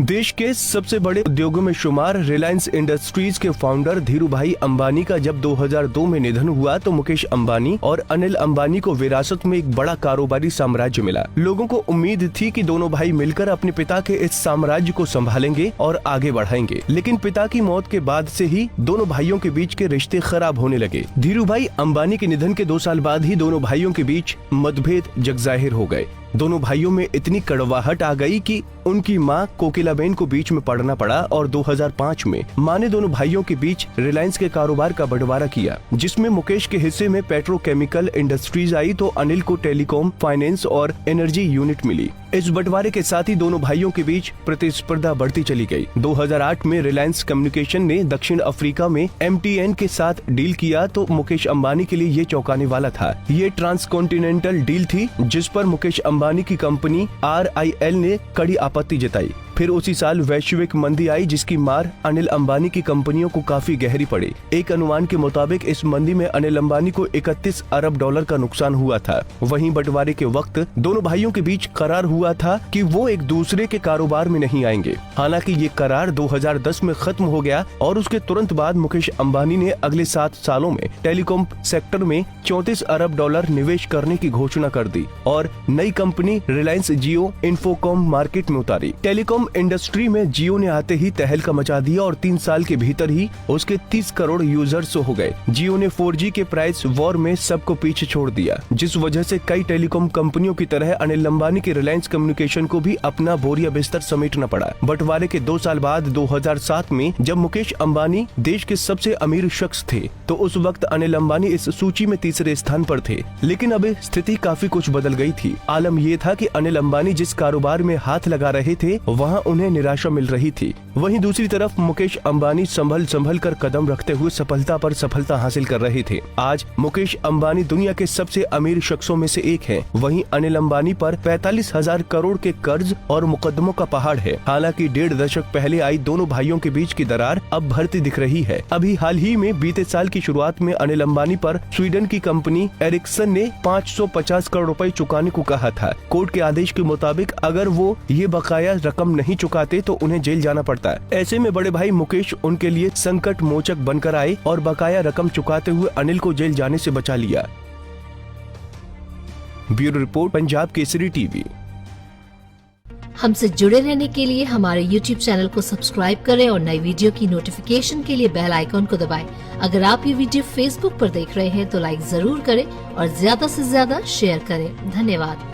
देश के सबसे बड़े उद्योगों में शुमार रिलायंस इंडस्ट्रीज के फाउंडर धीरूभाई अंबानी का जब 2002 में निधन हुआ तो मुकेश अंबानी और अनिल अंबानी को विरासत में एक बड़ा कारोबारी साम्राज्य मिला। लोगों को उम्मीद थी कि दोनों भाई मिलकर अपने पिता के इस साम्राज्य को संभालेंगे और आगे बढ़ाएंगे, लेकिन पिता की मौत के बाद से ही दोनों भाइयों के बीच के रिश्ते खराब होने लगे। धीरूभाई अंबानी के निधन के 2 साल बाद ही दोनों भाइयों के बीच मतभेद जगजाहिर हो गए। दोनों भाइयों में इतनी कड़वाहट आ गई कि उनकी मां कोकिलाबेन को बीच में पड़ना पड़ा और 2005 में मां ने दोनों भाइयों के बीच रिलायंस के कारोबार का बंटवारा किया, जिसमें मुकेश के हिस्से में पेट्रोकेमिकल इंडस्ट्रीज आई तो अनिल को टेलीकॉम, फाइनेंस और एनर्जी यूनिट मिली। इस बंटवारे के साथ ही दोनों भाइयों के बीच प्रतिस्पर्धा बढ़ती चली गई। 2008 में रिलायंस कम्युनिकेशन ने दक्षिण अफ्रीका में MTN के साथ डील किया तो मुकेश अंबानी के लिए ये चौंकाने वाला था। ये ट्रांसकॉन्टिनेंटल डील थी जिस पर मुकेश अंबानी की कंपनी RIL ने कड़ी आपत्ति जताई। फिर उसी साल वैश्विक मंदी आई जिसकी मार अनिल अंबानी की कंपनियों को काफी गहरी पड़ी। एक अनुमान के मुताबिक इस मंदी में अनिल अंबानी को 31 अरब डॉलर का नुकसान हुआ था। वहीं बंटवारे के वक्त दोनों भाइयों के बीच करार हुआ था कि वो एक दूसरे के कारोबार में नहीं आएंगे। हालांकि ये करार 2010 में खत्म हो गया और उसके तुरंत बाद मुकेश अंबानी ने अगले 7 सालों में टेलीकॉम सेक्टर में 34 अरब डॉलर निवेश करने की घोषणा कर दी और नई कंपनी रिलायंस जियो इन्फोकॉम मार्केट में उतारी। टेलीकॉम इंडस्ट्री में जियो ने आते ही तहलका मचा दिया और 3 साल के भीतर ही उसके 30 करोड़ यूजर्स हो गए। जियो ने 4G के प्राइस वॉर में सबको पीछे छोड़ दिया, जिस वजह से कई टेलीकॉम कंपनियों की तरह अनिल अंबानी के रिलायंस कम्युनिकेशन को भी अपना बोरिया बिस्तर समेटना पड़ा। बंटवारे के 2 साल बाद 2007 में जब मुकेश अंबानी देश के सबसे अमीर शख्स थे तो उस वक्त अनिल अंबानी इस सूची में तीसरे स्थान पर थे। लेकिन अब स्थिति काफी कुछ बदल गई थी। आलम ये था कि अनिल अंबानी जिस कारोबार में हाथ लगा रहे थे वहाँ उन्हें निराशा मिल रही थी। वहीं दूसरी तरफ मुकेश अंबानी संभल कर कदम रखते हुए सफलता पर सफलता हासिल कर रहे थे। आज मुकेश अंबानी दुनिया के सबसे अमीर शख्सों में से एक हैं। वहीं अनिल अंबानी पर 45,000 करोड़ के कर्ज और मुकदमों का पहाड़ है। हालांकि 1.5 दशक पहले आई दोनों भाइयों के बीच की दरार अब भरती दिख रही है। अभी हाल ही में बीते साल की शुरुआत में अनिल अंबानी पर स्वीडन की कंपनी एरिक्सन ने 550 करोड़ रुपए चुकाने को कहा था। कोर्ट के आदेश के मुताबिक अगर वो ये बकाया रकम नहीं चुकाते तो उन्हें जेल जाना पड़ता है। ऐसे में बड़े भाई मुकेश उनके लिए संकट मोचक बनकर आए और बकाया रकम चुकाते हुए अनिल को जेल जाने से बचा लिया। Bureau report, Punjab Kesari TV. हमसे जुड़े रहने के लिए हमारे YouTube चैनल को सब्सक्राइब करें और नई वीडियो की नोटिफिकेशन के लिए बेल आइकॉन को दबाएं। अगर आप ये वीडियो Facebook पर देख रहे हैं तो लाइक जरूर करें और ज्यादा से ज्यादा शेयर करें। धन्यवाद।